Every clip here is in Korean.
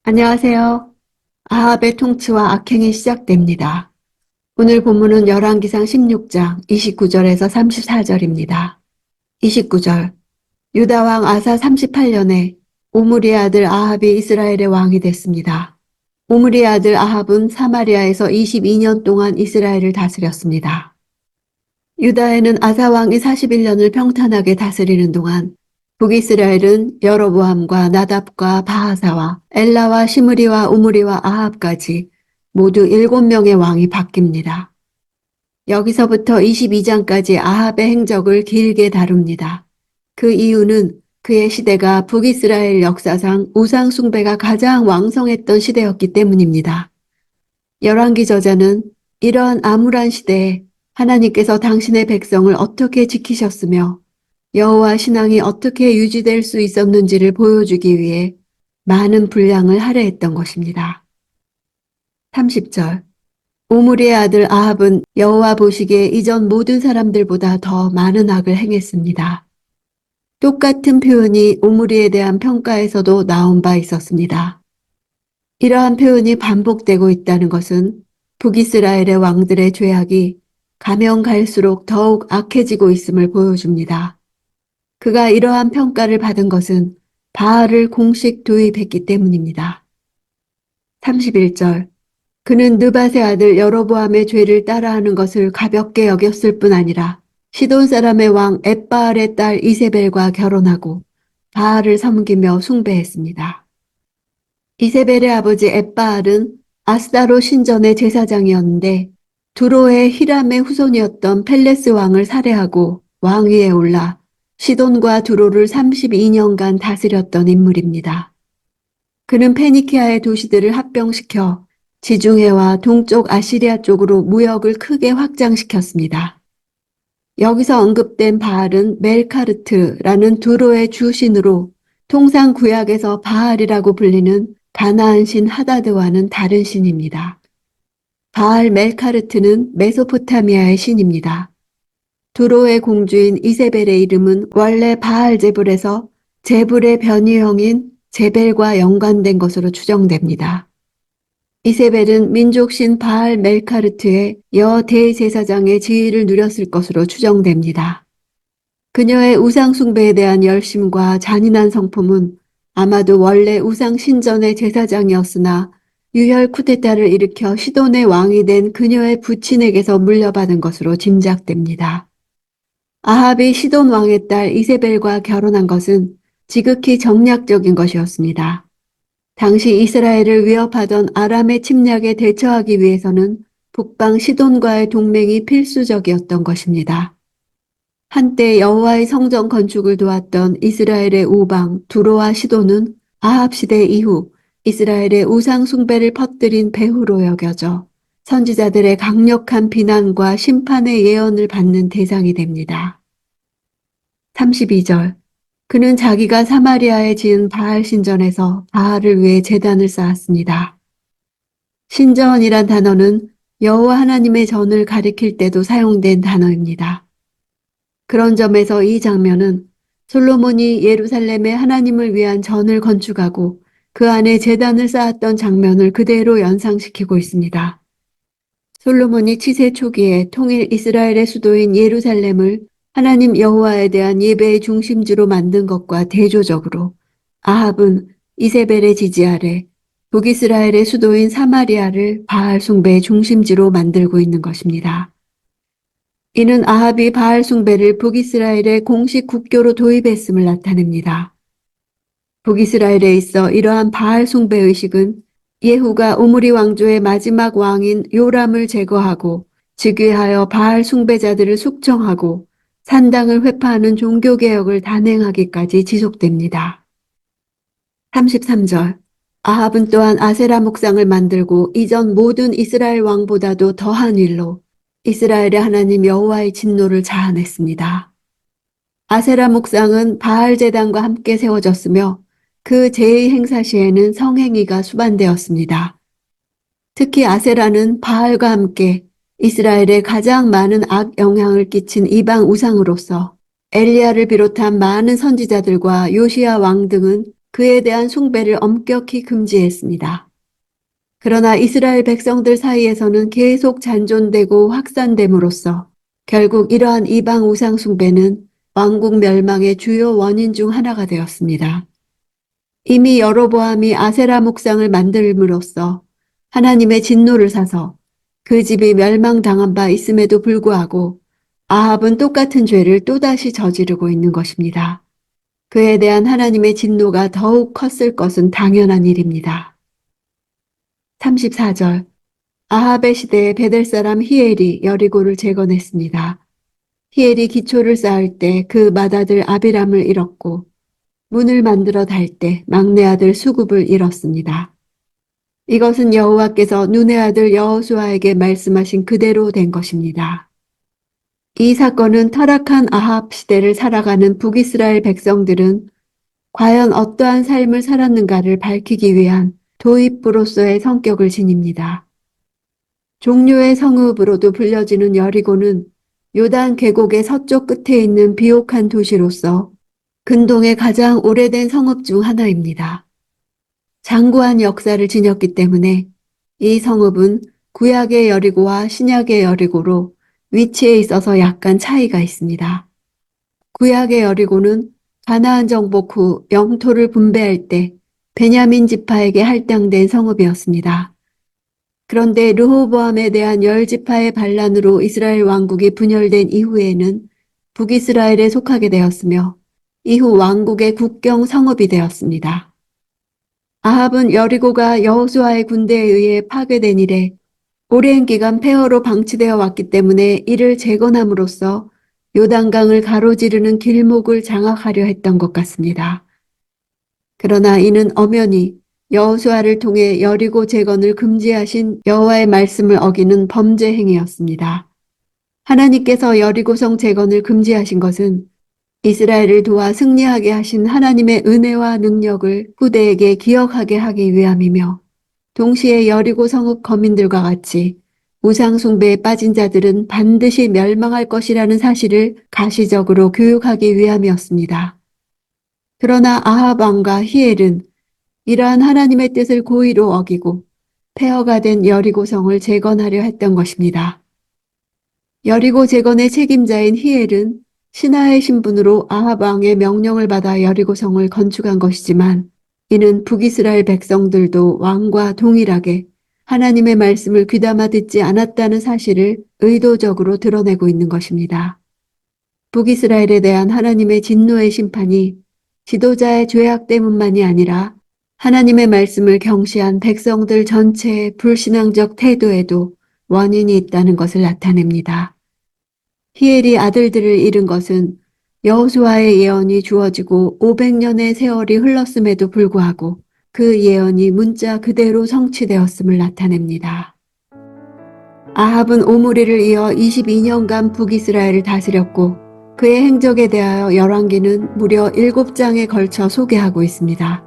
안녕하세요. 아합의 통치와 악행이 시작됩니다. 오늘 본문은 열왕기상 16장 29절에서 34절입니다. 29절 유다 왕 아사 38년에 오므리의 아들 아합이 이스라엘의 왕이 됐습니다. 오므리의 아들 아합은 사마리아에서 22년 동안 이스라엘을 다스렸습니다. 유다에는 아사 왕이 41년을 평탄하게 다스리는 동안 북이스라엘은 여로보암과 나답과 바하사와 엘라와 시므리와 오므리와 아합까지 모두 7명의 왕이 바뀝니다. 여기서부터 22장까지 아합의 행적을 길게 다룹니다. 그 이유는 그의 시대가 북이스라엘 역사상 우상 숭배가 가장 왕성했던 시대였기 때문입니다. 열왕기 저자는 이러한 암울한 시대에 하나님께서 당신의 백성을 어떻게 지키셨으며 여호와 신앙이 어떻게 유지될 수 있었는지를 보여주기 위해 많은 분량을 할애했던 것입니다. 30절 오므리의 아들 아합은 여호와 보시기에 이전 모든 사람들보다 더 많은 악을 행했습니다. 똑같은 표현이 오므리에 대한 평가에서도 나온 바 있었습니다. 이러한 표현이 반복되고 있다는 것은 북이스라엘의 왕들의 죄악이 가면 갈수록 더욱 악해지고 있음을 보여줍니다. 그가 이러한 평가를 받은 것은 바알을 공식 도입했기 때문입니다. 31절 그는 느밧의 아들 여로보암의 죄를 따라하는 것을 가볍게 여겼을 뿐 아니라 시돈 사람의 왕 엣바알의 딸 이세벨과 결혼하고 바알을 섬기며 숭배했습니다. 이세벨의 아버지 엣바알은 아스타로 신전의 제사장이었는데 두로의 히람의 후손이었던 펠레스 왕을 살해하고 왕위에 올라 시돈과 두로를 32년간 다스렸던 인물입니다. 그는 페니키아의 도시들을 합병시켜 지중해와 동쪽 아시리아 쪽으로 무역을 크게 확장시켰습니다. 여기서 언급된 바알은 멜카르트라는 두로의 주신으로 통상 구약에서 바알이라고 불리는 가나안 신 하다드와는 다른 신입니다. 바알 멜카르트는 메소포타미아의 신입니다. 두로의 공주인 이세벨의 이름은 원래 바알 제불에서 제불의 변이형인 제벨과 연관된 것으로 추정됩니다. 이세벨은 민족신 바알 멜카르트의 여 대제사장의 지위를 누렸을 것으로 추정됩니다. 그녀의 우상 숭배에 대한 열심과 잔인한 성품은 아마도 원래 우상 신전의 제사장이었으나 유혈 쿠데타를 일으켜 시돈의 왕이 된 그녀의 부친에게서 물려받은 것으로 짐작됩니다. 아합이 시돈 왕의 딸 이세벨과 결혼한 것은 지극히 정략적인 것이었습니다. 당시 이스라엘을 위협하던 아람의 침략에 대처하기 위해서는 북방 시돈과의 동맹이 필수적이었던 것입니다. 한때 여호와의 성전 건축을 도왔던 이스라엘의 우방 두로와 시돈은 아합 시대 이후 이스라엘의 우상 숭배를 퍼뜨린 배후로 여겨져 선지자들의 강력한 비난과 심판의 예언을 받는 대상이 됩니다. 32절 그는 자기가 사마리아에 지은 바알 신전에서 바알을 위해 제단을 쌓았습니다. 신전이란 단어는 여호와 하나님의 전을 가리킬 때도 사용된 단어입니다. 그런 점에서 이 장면은 솔로몬이 예루살렘에 하나님을 위한 전을 건축하고 그 안에 제단을 쌓았던 장면을 그대로 연상시키고 있습니다. 솔로몬이 치세 초기에 통일 이스라엘의 수도인 예루살렘을 하나님 여호와에 대한 예배의 중심지로 만든 것과 대조적으로 아합은 이세벨의 지지 아래 북이스라엘의 수도인 사마리아를 바알 숭배의 중심지로 만들고 있는 것입니다. 이는 아합이 바알 숭배를 북이스라엘의 공식 국교로 도입했음을 나타냅니다. 북이스라엘에 있어 이러한 바알 숭배 의식은 예후가 오므리 왕조의 마지막 왕인 요람을 제거하고 즉위하여 바알 숭배자들을 숙청하고 산당을 회파하는 종교개혁을 단행하기까지 지속됩니다. 33절 아합은 또한 아세라 목상을 만들고 이전 모든 이스라엘 왕보다도 더한 일로 이스라엘의 하나님 여호와의 진노를 자아냈습니다. 아세라 목상은 바알 제단과 함께 세워졌으며 그 제의 행사 시에는 성행위가 수반되었습니다. 특히 아세라는 바알과 함께 이스라엘에 가장 많은 악 영향을 끼친 이방 우상으로서 엘리야를 비롯한 많은 선지자들과 요시야 왕 등은 그에 대한 숭배를 엄격히 금지했습니다. 그러나 이스라엘 백성들 사이에서는 계속 잔존되고 확산됨으로써 결국 이러한 이방 우상 숭배는 왕국 멸망의 주요 원인 중 하나가 되었습니다. 이미 여로보암이 아세라 목상을 만들므로써 하나님의 진노를 사서 그 집이 멸망당한 바 있음에도 불구하고 아합은 똑같은 죄를 또다시 저지르고 있는 것입니다. 그에 대한 하나님의 진노가 더욱 컸을 것은 당연한 일입니다. 34절 아합의 시대에 베델 사람 히엘이 여리고를 재건했습니다. 히엘이 기초를 쌓을 때 그 맏아들 아비람을 잃었고 문을 만들어 달 때 막내 아들 수굽을 잃었습니다. 이것은 여호와께서 눈의 아들 여호수아에게 말씀하신 그대로 된 것입니다. 이 사건은 타락한 아합 시대를 살아가는 북이스라엘 백성들은 과연 어떠한 삶을 살았는가를 밝히기 위한 도입부로서의 성격을 지닙니다. 종료의 성읍으로도 불려지는 여리고는 요단 계곡의 서쪽 끝에 있는 비옥한 도시로서 근동의 가장 오래된 성읍 중 하나입니다. 장구한 역사를 지녔기 때문에 이 성읍은 구약의 여리고와 신약의 여리고로 위치에 있어서 약간 차이가 있습니다. 구약의 여리고는 가나안 정복 후 영토를 분배할 때 베냐민 지파에게 할당된 성읍이었습니다. 그런데 르호보암에 대한 열 지파의 반란으로 이스라엘 왕국이 분열된 이후에는 북이스라엘에 속하게 되었으며 이후 왕국의 국경 성읍이 되었습니다. 아합은 여리고가 여호수아의 군대에 의해 파괴된 이래 오랜 기간 폐허로 방치되어 왔기 때문에 이를 재건함으로써 요단강을 가로지르는 길목을 장악하려 했던 것 같습니다. 그러나 이는 엄연히 여호수아를 통해 여리고 재건을 금지하신 여호와의 말씀을 어기는 범죄 행위였습니다. 하나님께서 여리고성 재건을 금지하신 것은 이스라엘을 도와 승리하게 하신 하나님의 은혜와 능력을 후대에게 기억하게 하기 위함이며 동시에 여리고 성읍 거민들과 같이 우상 숭배에 빠진 자들은 반드시 멸망할 것이라는 사실을 가시적으로 교육하기 위함이었습니다. 그러나 아합 왕과 히엘은 이러한 하나님의 뜻을 고의로 어기고 폐허가 된 여리고성을 재건하려 했던 것입니다. 여리고 재건의 책임자인 히엘은 신하의 신분으로 아합 왕의 명령을 받아 여리고성을 건축한 것이지만 이는 북이스라엘 백성들도 왕과 동일하게 하나님의 말씀을 귀담아 듣지 않았다는 사실을 의도적으로 드러내고 있는 것입니다. 북이스라엘에 대한 하나님의 진노의 심판이 지도자의 죄악 때문만이 아니라 하나님의 말씀을 경시한 백성들 전체의 불신앙적 태도에도 원인이 있다는 것을 나타냅니다. 히엘이 아들들을 잃은 것은 여호수아의 예언이 주어지고 500년의 세월이 흘렀음에도 불구하고 그 예언이 문자 그대로 성취되었음을 나타냅니다. 아합은 오므리를 이어 22년간 북이스라엘을 다스렸고 그의 행적에 대하여 열왕기는 무려 7장에 걸쳐 소개하고 있습니다.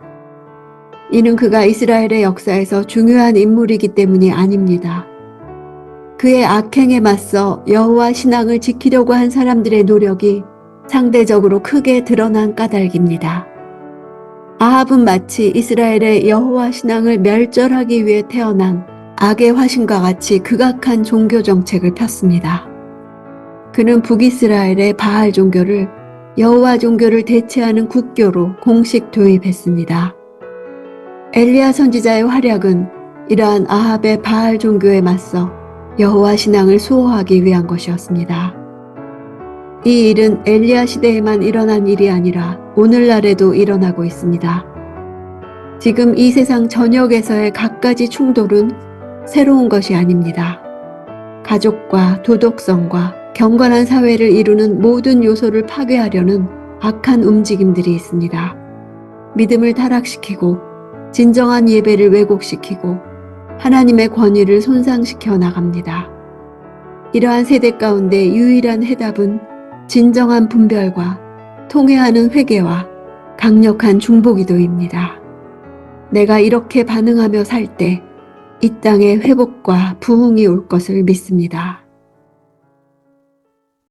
이는 그가 이스라엘의 역사에서 중요한 인물이기 때문이 아닙니다. 그의 악행에 맞서 여호와 신앙을 지키려고 한 사람들의 노력이 상대적으로 크게 드러난 까닭입니다. 아합은 마치 이스라엘의 여호와 신앙을 멸절하기 위해 태어난 악의 화신과 같이 극악한 종교 정책을 폈습니다. 그는 북이스라엘의 바알 종교를 여호와 종교를 대체하는 국교로 공식 도입했습니다. 엘리야 선지자의 활약은 이러한 아합의 바알 종교에 맞서 여호와 신앙을 수호하기 위한 것이었습니다. 이 일은 엘리야 시대에만 일어난 일이 아니라 오늘날에도 일어나고 있습니다. 지금 이 세상 전역에서의 갖가지 충돌은 새로운 것이 아닙니다. 가족과 도덕성과 경건한 사회를 이루는 모든 요소를 파괴하려는 악한 움직임들이 있습니다. 믿음을 타락시키고 진정한 예배를 왜곡시키고 하나님의 권위를 손상시켜 나갑니다. 이러한 세대 가운데 유일한 해답은 진정한 분별과 통회하는 회개와 강력한 중보기도입니다. 내가 이렇게 반응하며 살 때 이 땅에 회복과 부흥이 올 것을 믿습니다.